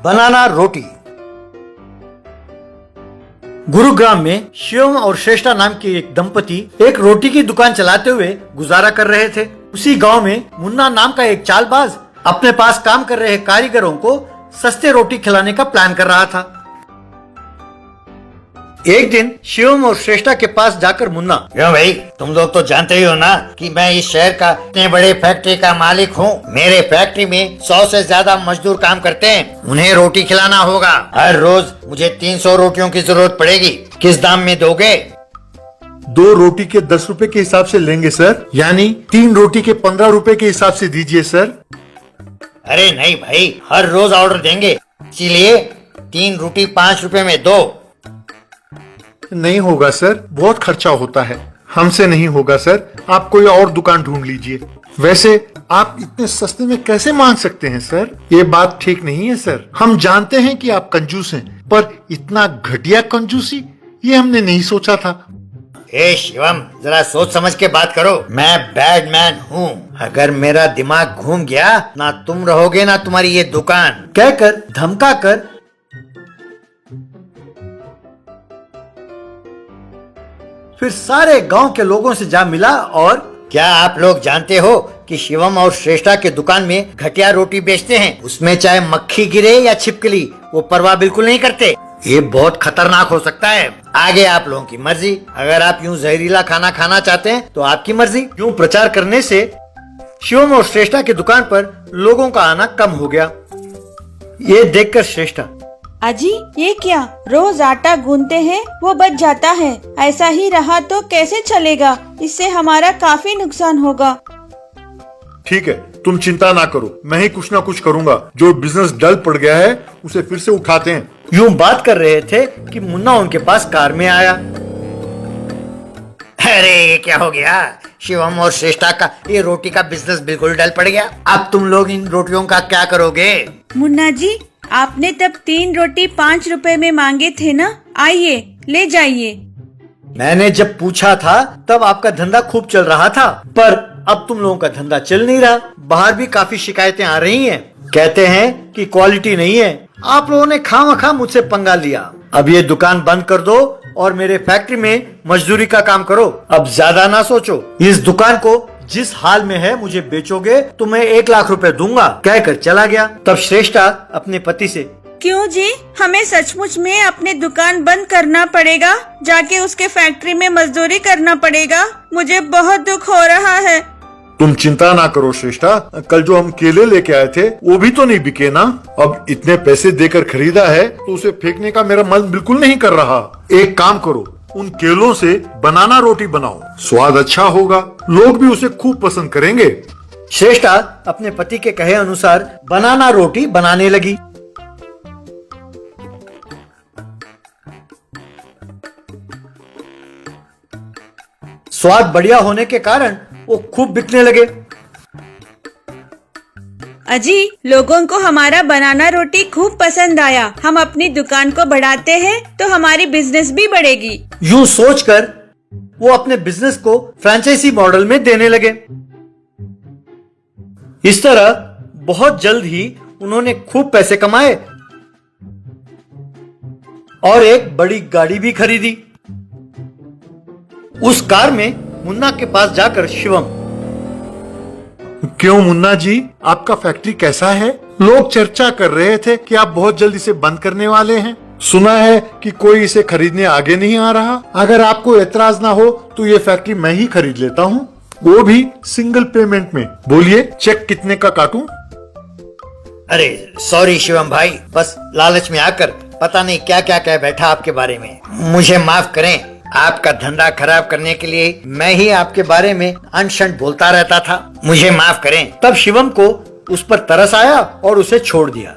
बनाना रोटी। गुरुग्राम में शिवम और श्रेष्ठा नाम के एक दंपति एक रोटी की दुकान चलाते हुए गुजारा कर रहे थे। उसी गांव में मुन्ना नाम का एक चालबाज अपने पास काम कर रहे कारीगरों को सस्ते रोटी खिलाने का प्लान कर रहा था। एक दिन शिवम और श्रेष्ठा के पास जाकर मुन्ना, क्यों भाई, तुम लोग तो जानते ही हो ना कि मैं इस शहर का इतने बड़े फैक्ट्री का मालिक हूँ। मेरे फैक्ट्री में 100 से ज्यादा मजदूर काम करते हैं। उन्हें रोटी खिलाना होगा। हर रोज मुझे 300 रोटियों की जरूरत पड़ेगी। किस दाम में दोगे? 2 रोटी के 10 रुपए के हिसाब से लेंगे सर, यानी 3 रोटी के 15 रुपए के हिसाब से दीजिए सर। अरे नहीं भाई, हर रोज ऑर्डर देंगे, इसीलिए 3 रोटी 5 रुपए में दो। नहीं होगा सर, बहुत खर्चा होता है, हमसे नहीं होगा सर, आप कोई और दुकान ढूंढ लीजिए। वैसे आप इतने सस्ते में कैसे मांग सकते हैं सर? ये बात ठीक नहीं है सर। हम जानते हैं कि आप कंजूस हैं, पर इतना घटिया कंजूसी ये हमने नहीं सोचा था। हे शिवम, जरा सोच समझ के बात करो। मैं बैडमैन हूँ। अगर मेरा दिमाग घूम गया, ना तुम रहोगे ना तुम्हारी ये दुकान। कहकर धमकाकर फिर सारे गांव के लोगों से जा मिला। और क्या आप लोग जानते हो कि शिवम और श्रेष्ठा के दुकान में घटिया रोटी बेचते हैं? उसमें चाहे मक्खी गिरे या छिपकली, वो परवाह बिल्कुल नहीं करते। ये बहुत खतरनाक हो सकता है। आगे आप लोगों की मर्जी। अगर आप यूं जहरीला खाना खाना चाहते हैं तो आपकी मर्जी। यूं प्रचार करने से शिवम और श्रेष्ठा की दुकान पर लोगों का आना कम हो गया। ये देखकर श्रेष्ठा, अजी ये क्या, रोज आटा गूंथते हैं वो बच जाता है। ऐसा ही रहा तो कैसे चलेगा? इससे हमारा काफी नुकसान होगा। ठीक है, तुम चिंता ना करो, मैं ही कुछ ना कुछ करूंगा। जो बिजनेस डल पड़ गया है उसे फिर से उठाते हैं। यूं बात कर रहे थे कि मुन्ना उनके पास कार में आया। अरे ये क्या हो गया? शिवम और श्रेष्ठा का ये रोटी का बिजनेस बिल्कुल डल पड़ गया। अब तुम लोग इन रोटियों का क्या करोगे? मुन्ना जी, आपने तब 3 रोटी 5 रुपए में मांगे थे ना, आइए ले जाइए। मैंने जब पूछा था तब आपका धंधा खूब चल रहा था, पर अब तुम लोगों का धंधा चल नहीं रहा। बाहर भी काफी शिकायतें आ रही हैं। कहते हैं कि क्वालिटी नहीं है। आप लोगों ने खामखा मुझसे पंगा लिया। अब ये दुकान बंद कर दो और मेरे फैक्ट्री में मजदूरी का काम करो। अब ज्यादा ना सोचो। इस दुकान को जिस हाल में है मुझे बेचोगे तो मैं 1 लाख रुपए दूंगा, कहकर चला गया। तब श्रेष्ठा अपने पति से, क्यों जी, हमें सचमुच में अपनी दुकान बंद करना पड़ेगा? जाके उसके फैक्ट्री में मजदूरी करना पड़ेगा? मुझे बहुत दुख हो रहा है। तुम चिंता ना करो श्रेष्ठा, कल जो हम केले लेके आए थे वो भी तो नहीं बिके ना। अब इतने पैसे देकर खरीदा है तो उसे फेंकने का मेरा मन बिल्कुल नहीं कर रहा। एक काम करो, उन केलों से बनाना रोटी बनाओ, स्वाद अच्छा होगा, लोग भी उसे खूब पसंद करेंगे। श्रेष्ठा अपने पति के कहे अनुसार बनाना रोटी बनाने लगी। स्वाद बढ़िया होने के कारण वो खूब बिकने लगे। अजी, लोगों को हमारा बनाना रोटी खूब पसंद आया। हम अपनी दुकान को बढ़ाते हैं तो हमारी बिजनेस भी बढ़ेगी। यूं सोचकर वो अपने बिजनेस को फ्रेंचाइजी मॉडल में देने लगे। इस तरह बहुत जल्द ही उन्होंने खूब पैसे कमाए और एक बड़ी गाड़ी भी खरीदी। उस कार में मुन्ना के पास जाकर शिवम, क्यों मुन्ना जी, आपका फैक्ट्री कैसा है? लोग चर्चा कर रहे थे कि आप बहुत जल्द इसे बंद करने वाले हैं। सुना है कि कोई इसे खरीदने आगे नहीं आ रहा। अगर आपको एतराज ना हो तो ये फैक्ट्री मैं ही खरीद लेता हूँ, वो भी सिंगल पेमेंट में। बोलिए, चेक कितने का काटूं? अरे सॉरी शिवम भाई, बस लालच में आकर पता नहीं क्या क्या कह बैठा आपके बारे में। मुझे माफ करें। आपका धंधा खराब करने के लिए मैं ही आपके बारे में अनशन बोलता रहता था। मुझे माफ करें। तब शिवम को उस पर तरस आया और उसे छोड़ दिया।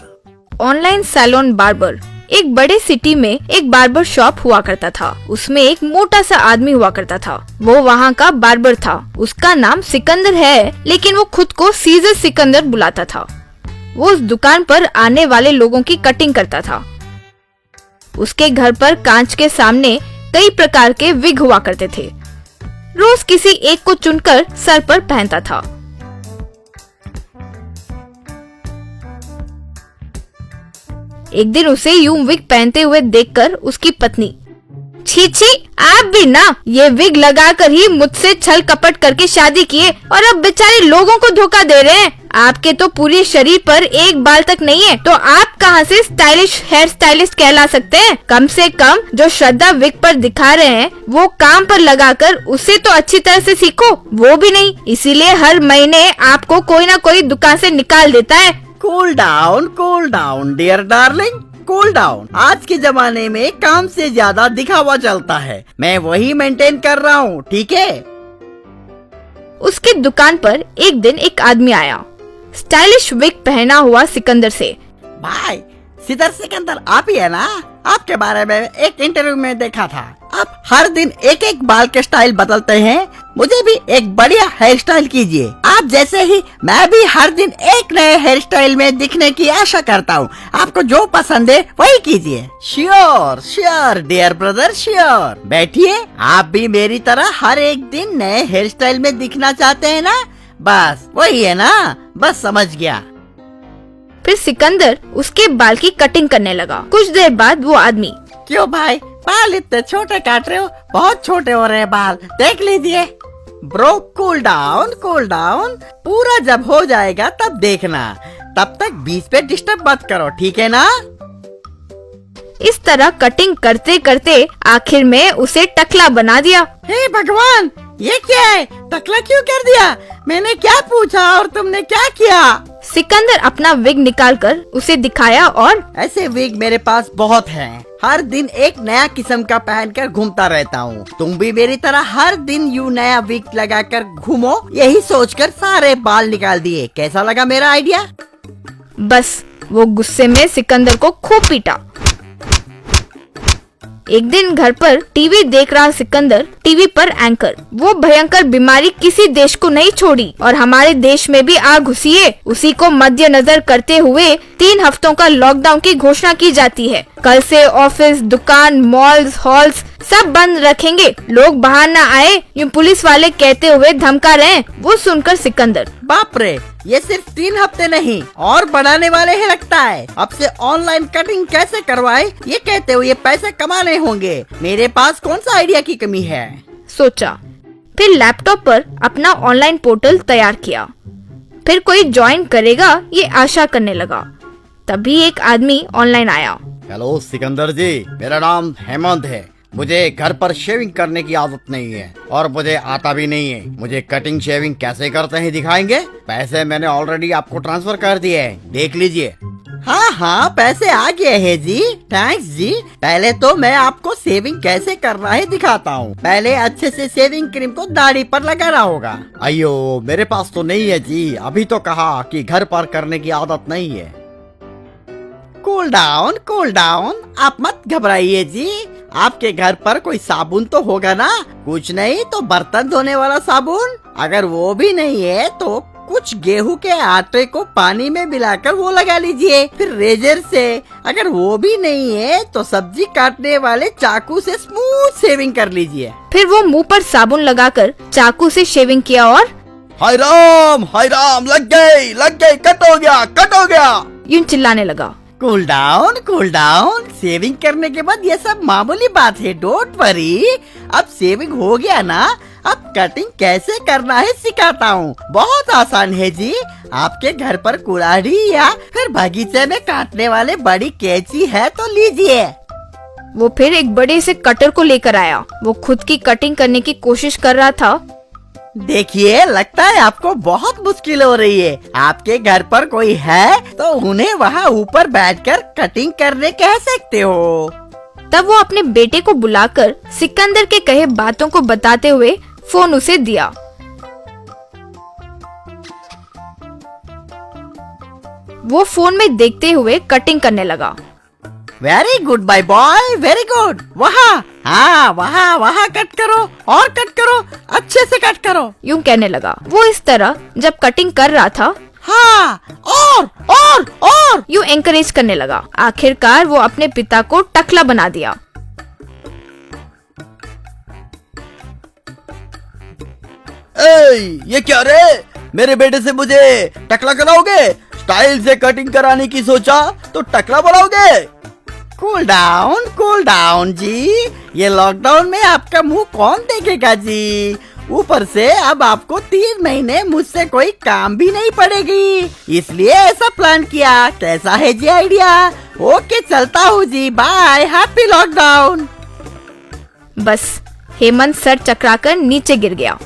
Online salon barber. एक बड़े सिटी में एक बार्बर शॉप हुआ करता था। उसमें एक मोटा सा आदमी हुआ करता था। वो वहाँ का बार्बर था। उसका नाम सिकंदर है, लेकिन वो खुद को सीजर सिकंदर बुलाता था। वो उस दुकान पर आने वाले लोगों की कटिंग करता था। उसके घर पर कांच के सामने कई प्रकार के विग हुआ करते थे। रोज किसी एक को चुनकर सर पर पहनता था। एक दिन उसे यूं विग पहनते हुए देखकर उसकी पत्नी, छी छी, आप भी ना ये विग लगाकर ही मुझसे छल कपट करके शादी किए और अब बेचारे लोगों को धोखा दे रहे हैं। आपके तो पूरे शरीर पर एक बाल तक नहीं है, तो आप कहाँ से स्टाइलिश हेयर स्टाइलिस्ट कहला सकते हैं। कम से कम जो श्रद्धा विग पर दिखा रहे हैं वो काम पर लगाकर उसे तो अच्छी तरह से सीखो, वो भी नहीं। इसीलिए हर महीने आपको कोई ना कोई दुकान से निकाल देता है। Cool down dear darling, cool down. आज के जमाने में काम से ज्यादा दिखावा चलता है, मैं वही मेंटेन कर रहा हूँ, ठीक है। उसकी दुकान पर एक दिन एक आदमी आया, स्टाइलिश विग पहना हुआ सिकंदर से। भाई सिदर सिकंदर आप ही है ना? आपके बारे में एक इंटरव्यू में देखा था, आप हर दिन एक एक बाल के स्टाइल बदलते हैं। मुझे भी एक बढ़िया हेयर स्टाइल कीजिए। आप जैसे ही मैं भी हर दिन एक नए हेयर स्टाइल में दिखने की आशा करता हूँ। आपको जो पसंद है वही कीजिए। Sure dear brother, sure. बैठिए, आप भी मेरी तरह हर एक दिन नए हेयर स्टाइल में दिखना चाहते हैं ना? बस वही है ना, बस समझ गया। फिर सिकंदर उसके बाल की कटिंग करने लगा। कुछ देर बाद वो आदमी, क्यों भाई बाल इतने छोटे काट रहे हो? बहुत छोटे हो रहे हैं बाल, देख लीजिए। ब्रो कूल डाउन, पूरा जब हो जाएगा तब देखना, तब तक बीच पे डिस्टर्ब मत करो, ठीक है ना? इस तरह कटिंग करते करते आखिर में उसे टकला बना दिया। हे भगवान, ये क्या है? टकला क्यों कर दिया? मैंने क्या पूछा और तुमने क्या किया? सिकंदर अपना विग निकालकर उसे दिखाया और ऐसे विग मेरे पास बहुत हैं। हर दिन एक नया किस्म का पहनकर घूमता रहता हूँ। तुम भी मेरी तरह हर दिन यूं नया विग लगाकर घूमो, यही सोचकर सारे बाल निकाल दिए। कैसा लगा मेरा आइडिया? बस वो गुस्से में सिकंदर को खूब पीटा। एक दिन घर पर टीवी देख रहा सिकंदर, टीवी पर एंकर, वो भयंकर बीमारी किसी देश को नहीं छोड़ी और हमारे देश में भी आ घुसी है। उसी को मद्देनजर करते हुए 3 हफ्तों का लॉकडाउन की घोषणा की जाती है। कल से ऑफिस, दुकान, मॉल्स, हॉल्स सब बंद रखेंगे। लोग बाहर न आए, यूं पुलिस वाले कहते हुए धमका रहे हैं। वो सुनकर सिकंदर, बाप रे, ये सिर्फ 3 हफ्ते नहीं और बढ़ाने वाले हैं लगता है। अब से ऑनलाइन कटिंग कैसे करवाए ये कहते हुए पैसे कमाने होंगे। मेरे पास कौन सा आइडिया की कमी है, सोचा। फिर लैपटॉप पर अपना ऑनलाइन पोर्टल तैयार किया। फिर कोई ज्वाइन करेगा ये आशा करने लगा। तभी एक आदमी ऑनलाइन आया। हेलो सिकंदर जी, मेरा नाम हेमंत है। मुझे घर पर शेविंग करने की आदत नहीं है और मुझे आता भी नहीं है। मुझे कटिंग शेविंग कैसे करते हैं दिखाएंगे? पैसे मैंने ऑलरेडी आपको ट्रांसफर कर दिए हैं, देख लीजिए। हाँ, पैसे आ गए हैं जी, थैंक्स जी। पहले तो मैं आपको शेविंग कैसे करना है दिखाता हूँ। पहले अच्छे से शेविंग क्रीम को दाढ़ी पर लगाना होगा। अयो, मेरे पास तो नहीं है जी, अभी तो कहा कि घर पर करने की आदत नहीं है। कूल डाउन, आप मत घबराइए जी। आपके घर पर कोई साबुन तो होगा ना? कुछ नहीं तो बर्तन धोने वाला साबुन। अगर वो भी नहीं है तो कुछ गेहूं के आटे को पानी में मिलाकर वो लगा लीजिए। फिर रेजर से, अगर वो भी नहीं है तो सब्जी काटने वाले चाकू से स्मूथ शेविंग कर लीजिए। फिर वो मुंह पर साबुन लगाकर चाकू से शेविंग किया और हाय राम, लग गई, कट हो गया। यूं चिल्लाने लगा। कूल डाउन, शेविंग करने के बाद ये सब मामूली बात है, डोंट वरी। अब शेविंग हो गया ना, अब कटिंग कैसे करना है सिखाता हूँ। बहुत आसान है जी। आपके घर पर कुल्हाड़ी या फिर बगीचे में काटने वाले बड़ी कैंची है तो लीजिए। वो फिर एक बड़े से कटर को लेकर आया। वो खुद की कटिंग करने की कोशिश कर रहा था। देखिए, लगता है आपको बहुत मुश्किल हो रही है। आपके घर पर कोई है तो उन्हें वहाँ ऊपर बैठकर कटिंग करने कह सकते हो। तब वो अपने बेटे को बुलाकर सिकंदर के कहे बातों को बताते हुए फोन उसे दिया। वो फोन में देखते हुए कटिंग करने लगा। Very good my boy, very good. वहाँ कट करो और कट करो, अच्छे से कट करो, यूं कहने लगा। वो इस तरह जब कटिंग कर रहा था, हाँ, और यूं एनकरेज करने लगा। आखिरकार वो अपने पिता को टकला बना दिया। ये क्या रे? मेरे बेटे से मुझे टकला कराओगे? स्टाइल से कटिंग कराने की सोचा तो टकला बोलाओगे? कूल डाउन जी, ये लॉकडाउन में आपका मुंह कौन देखेगा जी? ऊपर से अब आपको 3 महीने मुझसे कोई काम भी नहीं पड़ेगी, इसलिए ऐसा प्लान किया। कैसा है जी आइडिया? ओके चलता हूँ जी, बाय, हैप्पी लॉकडाउन। बस हेमंत सर चकराकर नीचे गिर गया।